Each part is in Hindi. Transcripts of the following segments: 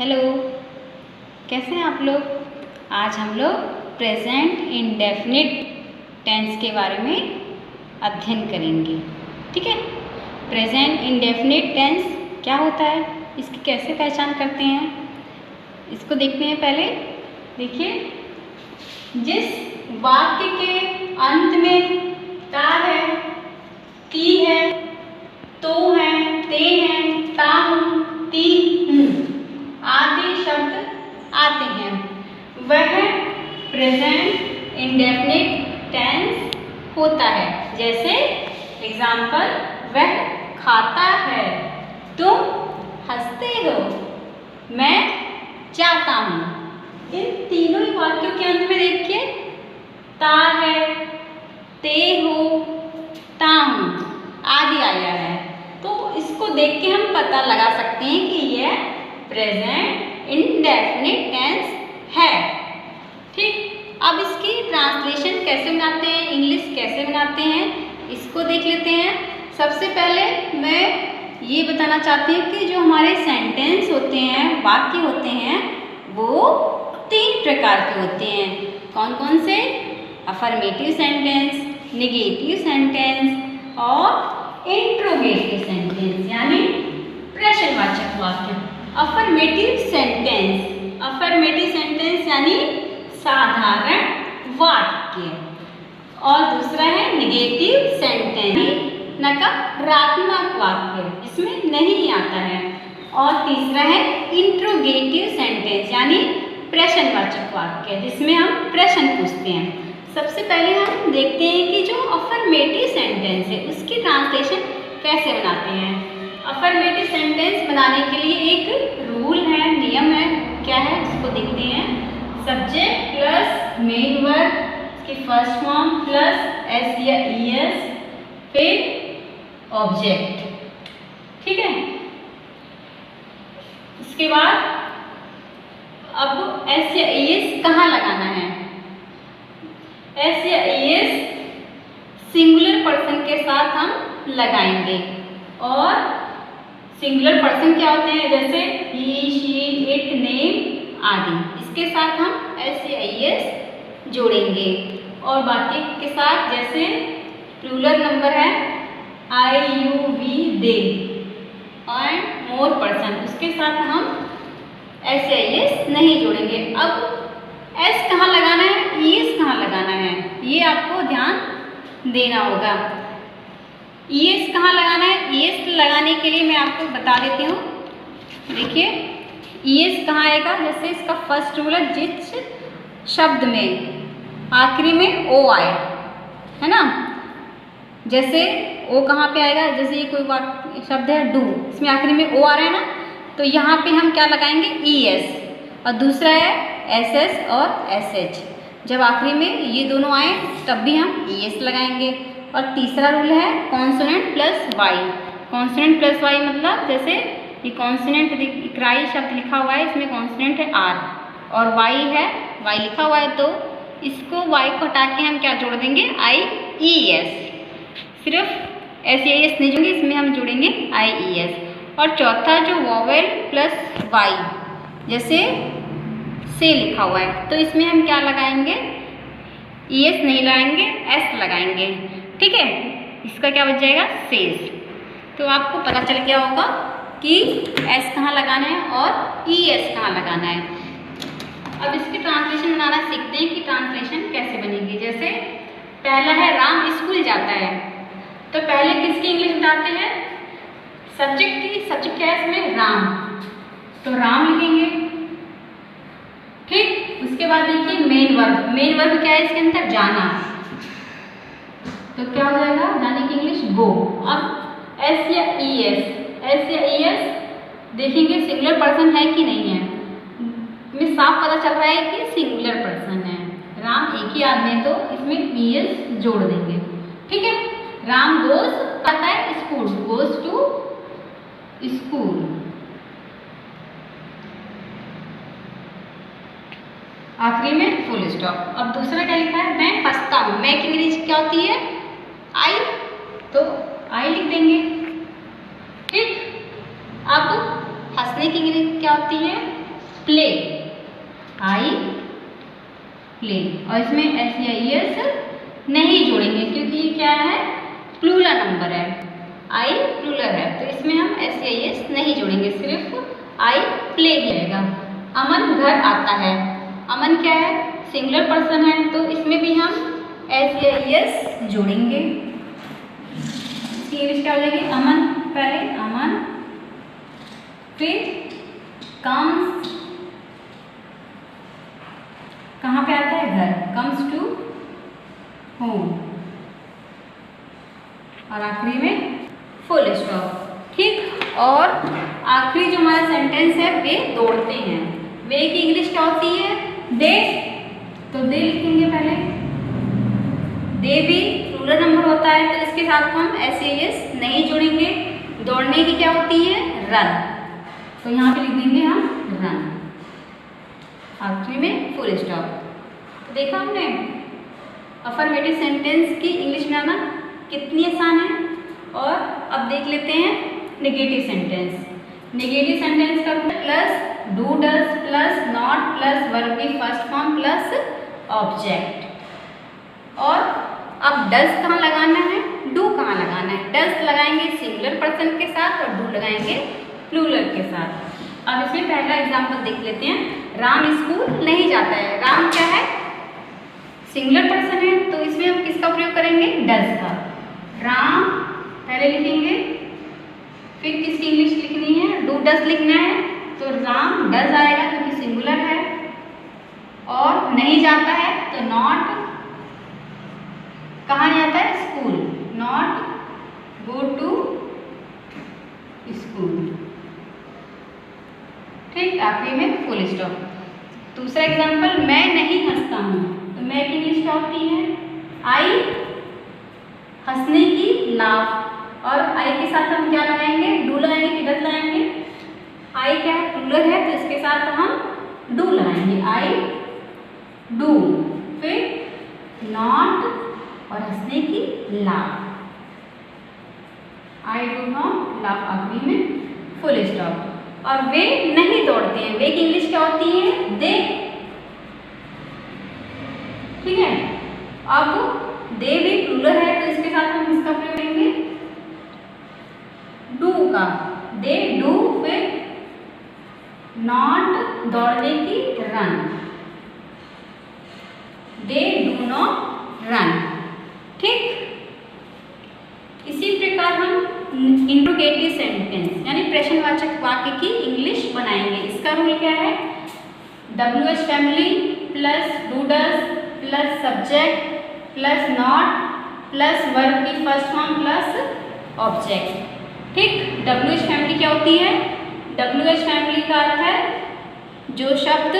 हेलो, कैसे हैं आप लोग। आज हम लोग प्रेजेंट इंडेफिनिट टेंस के बारे में अध्ययन करेंगे। ठीक है, प्रेजेंट इंडेफिनिट टेंस क्या होता है, इसकी कैसे पहचान करते हैं, इसको देखते हैं। पहले देखिए, जिस वाक्य के अंत में ता है, ती है, तो है, ते हैं, ता हूँ, ती हूँ आदि शब्द आते हैं, वह प्रेजेंट इंडेफिनिट टेंस होता है। जैसे एग्जाम्पल, वह खाता है, तुम हंसते हो, मैं जाता हूँ। इन तीनों ही वाक्यों के अंत में देखिए, ता है, ते हो, ता हूँ आदि आया है। तो इसको देख के हम पता लगा सकते हैं कि यह प्रेजेंट इंडेफिनिट टेंस है। ठीक, अब इसकी ट्रांसलेशन कैसे बनाते हैं, इंग्लिश कैसे बनाते हैं, इसको देख लेते हैं। सबसे पहले मैं ये बताना चाहती हूँ कि जो हमारे सेंटेंस होते हैं, वाक्य होते हैं, वो 3 प्रकार के होते हैं। कौन कौन से? अफर्मेटिव सेंटेंस, नेगेटिव सेंटेंस और इंट्रोगेटिव सेंटेंस, यानी प्रश्नवाचक वाक्य। अफर्मेटिव सेंटेंस यानी साधारण वाक्य, और दूसरा है नेगेटिव सेंटेंस, नकारात्मक वाक्य, इसमें नहीं आता है। और तीसरा है इंट्रोगेटिव सेंटेंस यानी प्रश्नवाचक वाक्य, जिसमें हम प्रश्न पूछते हैं। सबसे पहले हम देखते हैं कि जो अफर्मेटिव सेंटेंस है उसकी ट्रांसलेशन कैसे बनाते हैं। अफर्मेटिव सेंटेंस बनाने के लिए एक रूल है, नियम है। क्या है उसको देखते हैं। सब्जेक्ट प्लस मेन वर्ब की फर्स्ट फॉर्म प्लस एस या ईएस, फिर ऑब्जेक्ट। ठीक है, इसके बाद अब एस या ईएस कहाँ लगाना है। एस या ईएस सिंगुलर पर्सन के साथ हम लगाएंगे। और सिंगुलर पर्सन क्या होते हैं, जैसे ही, शी, इट, नेम आदि, इसके साथ हम एस या ईएस जोड़ेंगे। और बाकी के साथ जैसे प्लूरल नंबर है I, you, we, they and more person, उसके साथ हम एस या ईएस नहीं जोड़ेंगे। अब एस कहाँ लगाना है, ईएस कहाँ लगाना है, ये आपको ध्यान देना होगा। ईएस कहाँ लगाना है, ईएस लगाने के लिए मैं आपको बता देती हूँ। देखिए, ईएस कहाँ आएगा, जैसे इसका फर्स्ट रूल है, जिस शब्द में आखिरी में ओ आए, है ना। जैसे ओ कहाँ पे आएगा, जैसे ये कोई शब्द है डू, इसमें आखिरी में ओ आ रहा है ना, तो यहाँ पे हम क्या लगाएंगे, ईएस। और दूसरा है एसएस और एसएच, जब आखिरी में ये दोनों आए तब भी हम ईएस लगाएंगे। और तीसरा रूल है consonant plus Y. Consonant plus Y मतलब जैसे ये कॉन्सोनेंट इकराई शब्द लिखा हुआ है, इसमें कॉन्सोनेंट है आर और वाई है, वाई लिखा हुआ है, तो इसको वाई को हटा के हम क्या जोड़ देंगे, आई ई एस। सिर्फ एस या एस नहीं जोड़ेंगे, इसमें हम जोड़ेंगे आई ई एस। और चौथा जो वोवेल प्लस वाई, जैसे से लिखा हुआ है, तो इसमें हम क्या लगाएंगे, ई एस नहीं लगाएंगे, एस लगाएंगे। ठीक है, इसका क्या बच जाएगा, सेज। तो आपको पता चल गया होगा कि एस कहाँ लगाना है और ई एस कहाँ लगाना है। अब इसकी ट्रांसलेशन बनाना सीखते हैं कि ट्रांसलेशन कैसे बनेगी। जैसे पहला है राम स्कूल जाता है, तो पहले किसकी इंग्लिश बताते हैं, सब्जेक्ट की। सब्जेक्ट क्या है इसमें, राम, तो राम लिखेंगे। ठीक, उसके बाद देखिए मेन वर्ब। मेन वर्ब क्या है इसके अंदर, जाना, तो क्या हो जाएगा, जाने की इंग्लिश गो। अब एस या ई एस, एस या ई एस देखेंगे सिंगुलर पर्सन है कि नहीं है। इसमें साफ पता चल रहा है कि सिंगुलर पर्सन है, राम एक ही आदमी है, तो इसमें ई एस जोड़ देंगे। ठीक है, राम गोज आता है स्कूल, गोज टू स्कूल। आखिरी में फुल स्टॉप। अब दूसरा क्या लिखा है, मैं हंसता हूँ। मैं की इंग्लिश क्या होती है, आई, तो आई लिख देंगे। ठीक, अब हंसने की इंग्लिश क्या होती है, प्ले, आई प्ले। और इसमें SEIS नहीं जोड़ेंगे क्योंकि ये क्या है, प्लूरल नंबर है, आई प्लूरल है, तो इसमें हम SEIS नहीं जोड़ेंगे, सिर्फ आई प्ले ही रहेगा। अमन घर आता है, अमन क्या है, सिंगुलर पर्सन है, तो इसमें भी हम SEIS जोड़ेंगे। इसकी इंग्लिश क्या हो जाएगी, अमन, पहले अमन, फिर कम्स, कहाँ पे आता है, घर, कम्स टू होम, और आखिरी में फुल स्टॉप। ठीक, और आखिरी जो हमारा सेंटेंस है वे दौड़ते हैं, वे की इंग्लिश क्या होती है, दे, तो दे लिखेंगे पहले, दे भी प्लूरल नंबर होता है, तो इसके साथ हम SEIS नहीं जोड़ेंगे। दौड़ने की क्या होती है, रन, तो यहाँ पे लिख देंगे हम रन, आखिरी में फुल स्टॉप। तो देखा हमने अफर्मेटिव सेंटेंस की इंग्लिश में आना कितनी आसान है। और अब देख लेते हैं नेगेटिव सेंटेंस। नेगेटिव सेंटेंस का plus do does plus not plus verb की फर्स्ट फॉर्म प्लस ऑब्जेक्ट। और अब डज कहाँ लगाना है, डू कहाँ लगाना है। डज लगाएंगे सिंगुलर पर्सन के साथ और डू लगाएंगे प्लूरल के साथ। अब इसमें पहला एग्जाम्पल देख लेते हैं। राम स्कूल नहीं जाता है। राम क्या है, सिंगुलर पर्सन है, तो इसमें हम किसका प्रयोग करेंगे, डज का। राम पहले लिखेंगे, फिर किसकी इंग्लिश लिखनी है, डू डज लिखना है, तो राम डज आएगा क्योंकि सिंगुलर है। और नहीं जाता है तो नॉट, कहाँ जाता है, school, not go to school. ठीक, आखिरी में फुल स्टॉप। दूसरा एग्जाम्पल, मैं नहीं हंसता हूँ, तो मैं की इंग्लिश क्या होती है, आई, हंसने की लाफ, और आई के साथ हम क्या लगाएंगे, डू लगाएंगे कि डज लगाएंगे। आई क्या है, प्लूरल है, तो इसके साथ हम डू लगाएंगे, आई डू, फिर नॉट और हंसने की laugh, I do not laugh, आखिरी में फुल स्टॉप। और वे नहीं दौड़ते हैं, वे की इंग्लिश क्या होती है, दे। ठीक है, अब दे भी प्लूरल है, तो इसके साथ हम इसका प्रयोग करेंगे डू का, दे डू, फिर नॉट दौड़ने की, run, they do not run. ठीक, इसी प्रकार हम इंट्रोगेटिव सेंटेंस यानी प्रश्नवाचक वाक्य की इंग्लिश बनाएंगे। इसका रूल क्या है, WH family plus do does plus subject plus not plus verb की फर्स्ट फॉर्म प्लस ऑब्जेक्ट। ठीक, WH फैमिली क्या होती है, WH फैमिली का अर्थ है जो शब्द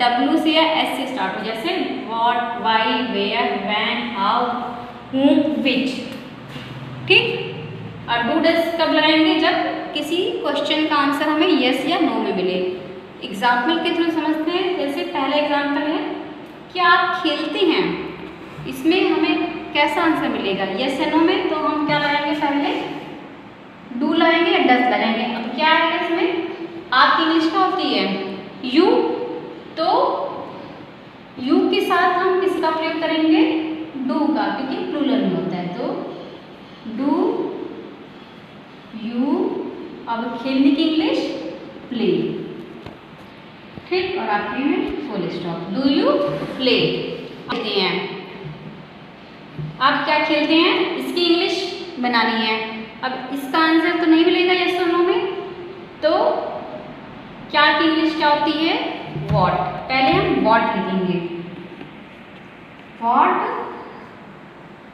W से या S से स्टार्ट हो, जैसे what, why, where, when, how, whom, which. ठीक, और डू डज कब लगाएंगे, जब किसी क्वेश्चन का आंसर हमें यस या नो में मिले। एग्जाम्पल के थ्रू समझते हैं। जैसे पहला एग्जाम्पल है, क्या आप खेलते हैं, इसमें हमें कैसा आंसर मिलेगा, यस या नो में, तो हम क्या लगाएंगे, पहले डू लगाएंगे या डज लगाएंगे। अब क्या आएगा इसमें, आपकी इंग्लिश क्या होती है, यू, तो यू के साथ हम किसका प्रयोग करेंगे, डू का, क्योंकि प्लूरल में होता है, तो डू यू। अब खेलने की इंग्लिश प्ले। ठीक, और आखिरी में full stop, do you play. खेलते हैं, आप क्या खेलते हैं, इसकी इंग्लिश बनानी है। अब इसका आंसर तो नहीं मिलेगा यस और नो में, तो क्या की इंग्लिश क्या होती है, वॉट। पहले हम वॉट लिखेंगे, वॉट,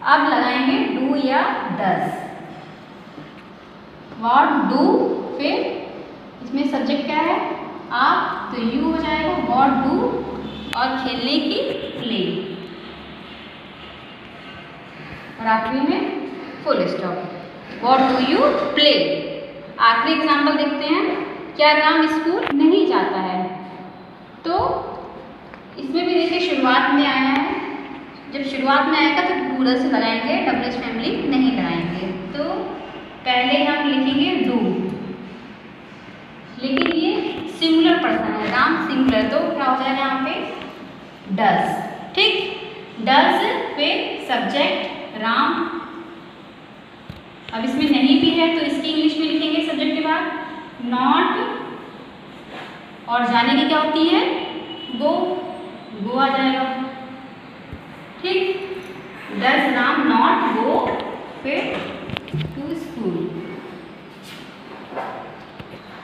अब लगाएंगे डू या डज, वॉट डू, फिर इसमें सब्जेक्ट क्या है, आप, तो यू हो जाएगा, वॉट डू, और खेलने की प्ले, और आखिरी में full stop, what do you play. आखिरी एग्जाम्पल देखते हैं, क्या राम स्कूल नहीं जाता है, तो इसमें भी देखिए शुरुआत में आया है, जब शुरुआत में आएगा तो डू से लगाएंगे, WH फैमिली नहीं लगाएंगे। तो पहले हम लिखेंगे डू, लेकिन ये सिंगुलर पर्सन है, राम सिंगुलर, तो क्या हो जाएगा यहाँ पे डज। ठीक, डज पे सब्जेक्ट राम। अब इसमें नहीं भी है तो इसकी इंग्लिश में लिखेंगे सब्जेक्ट के बाद नॉट, और जाने की क्या होती है गो, गो आ जाएगा। ठीक, डज राम नॉट गो फिर टू स्कूल,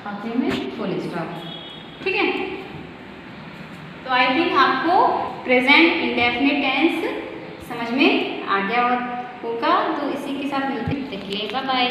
आखिर में फुल स्टॉप। ठीक है, तो आई थिंक आपको प्रेजेंट इंडेफिनिट टेंस समझ में आ गया होगा, तो इसी के साथ मिलते हैं, बाय बाय।